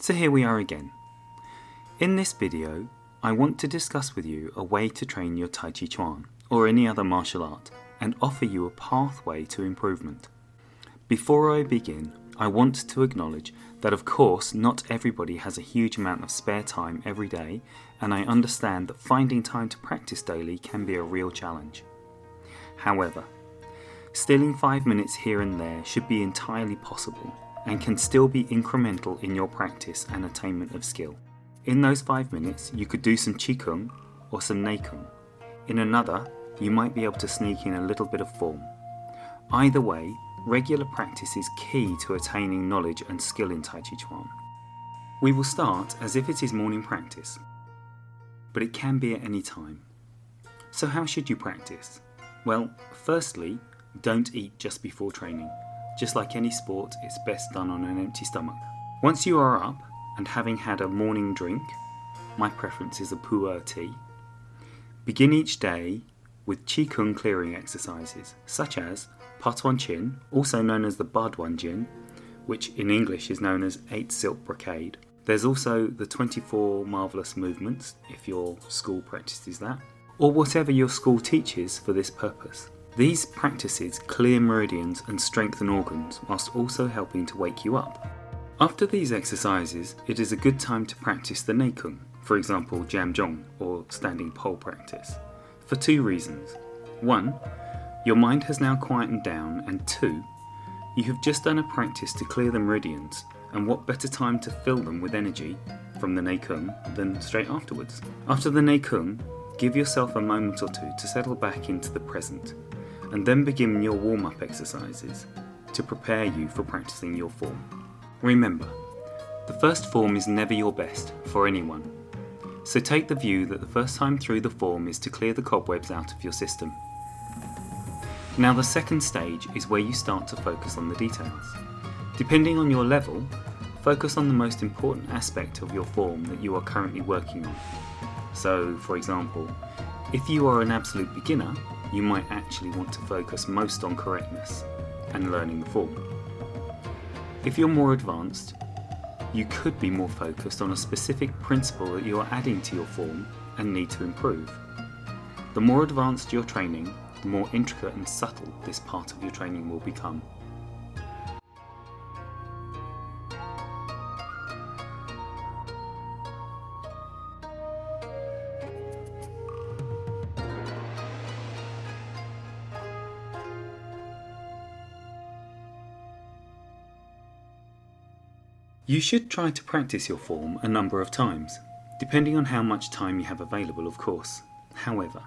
So here we are again. In this video, I want to discuss with you a way to train your Tai Chi Chuan or any other martial art and offer you a pathway to improvement. Before I begin, I want to acknowledge that of course not everybody has a huge amount of spare time every day, and I understand that finding time to practice daily can be a real challenge. However, stealing 5 minutes here and there should be entirely possible and can still be incremental in your practice and attainment of skill. In those 5 minutes, you could do some Qigong or some Neikung. In another, you might be able to sneak in a little bit of form. Either way, regular practice is key to attaining knowledge and skill in Tai Chi Chuan. We will start as if it is morning practice, but it can be at any time. So how should you practice? Well, firstly, don't eat just before training. Just like any sport, it's best done on an empty stomach. Once you are up and having had a morning drink, my preference is a pu'er tea, begin each day with Qigong clearing exercises, such as Pat-Wan Chin, also known as the Bad-Wan Jin, which in English is known as 8 Silk Brocade. There's also the 24 Marvelous Movements, if your school practices that, or whatever your school teaches for this purpose. These practices clear meridians and strengthen organs, whilst also helping to wake you up. After these exercises, it is a good time to practice the Neikung, for example Jamjong or standing pole practice, for 2 reasons. 1, your mind has now quietened down, and 2, you have just done a practice to clear the meridians, and what better time to fill them with energy from the Neikung than straight afterwards. After the Neikung, give yourself a moment or 2 to settle back into the present, and then begin your warm-up exercises to prepare you for practicing your form. Remember, the first form is never your best for anyone, so take the view that the first time through the form is to clear the cobwebs out of your system. Now the second stage is where you start to focus on the details. Depending on your level, focus on the most important aspect of your form that you are currently working on. So, for example, if you are an absolute beginner, you might actually want to focus most on correctness and learning the form. If you're more advanced, you could be more focused on a specific principle that you are adding to your form and need to improve. The more advanced your training, the more intricate and subtle this part of your training will become. You should try to practice your form a number of times, depending on how much time you have available, of course. However,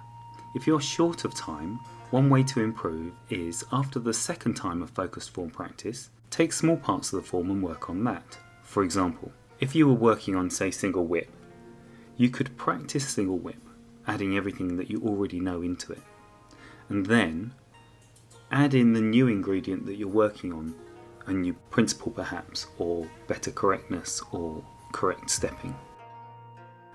if you're short of time, one way to improve is, after the second time of focused form practice, take small parts of the form and work on that. For example, if you were working on, say, single whip, you could practice single whip, adding everything that you already know into it, and then add in the new ingredient that you're working on, a new principle perhaps, or better correctness or correct stepping.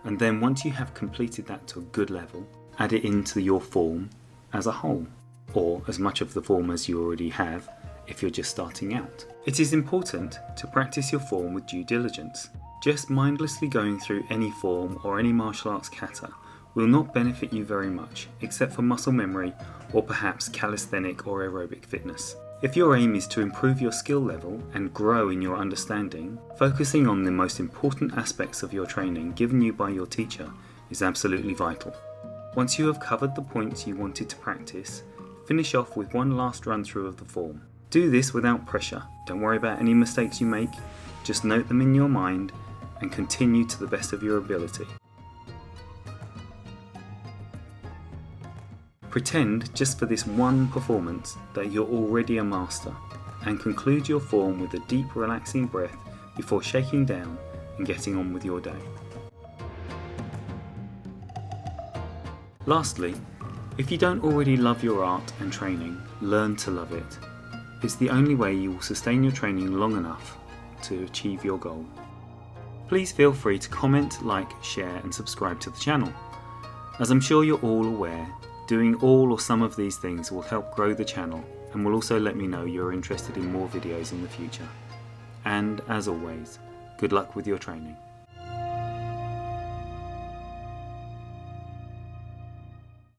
And then once you have completed that to a good level, add it into your form as a whole, or as much of the form as you already have if you're just starting out. It is important to practice your form with due diligence. Just mindlessly going through any form or any martial arts kata will not benefit you very much, except for muscle memory or perhaps calisthenic or aerobic fitness. If your aim is to improve your skill level and grow in your understanding, focusing on the most important aspects of your training given you by your teacher is absolutely vital. Once you have covered the points you wanted to practice, finish off with one last run through of the form. Do this without pressure. Don't worry about any mistakes you make, just note them in your mind and continue to the best of your ability. Pretend just for this one performance that you're already a master, and conclude your form with a deep relaxing breath before shaking down and getting on with your day. Lastly, if you don't already love your art and training, learn to love it. It's the only way you will sustain your training long enough to achieve your goal. Please feel free to comment, like, share and subscribe to the channel. As I'm sure you're all aware, doing all or some of these things will help grow the channel and will also let me know you're interested in more videos in the future. And as always, Good luck with your training.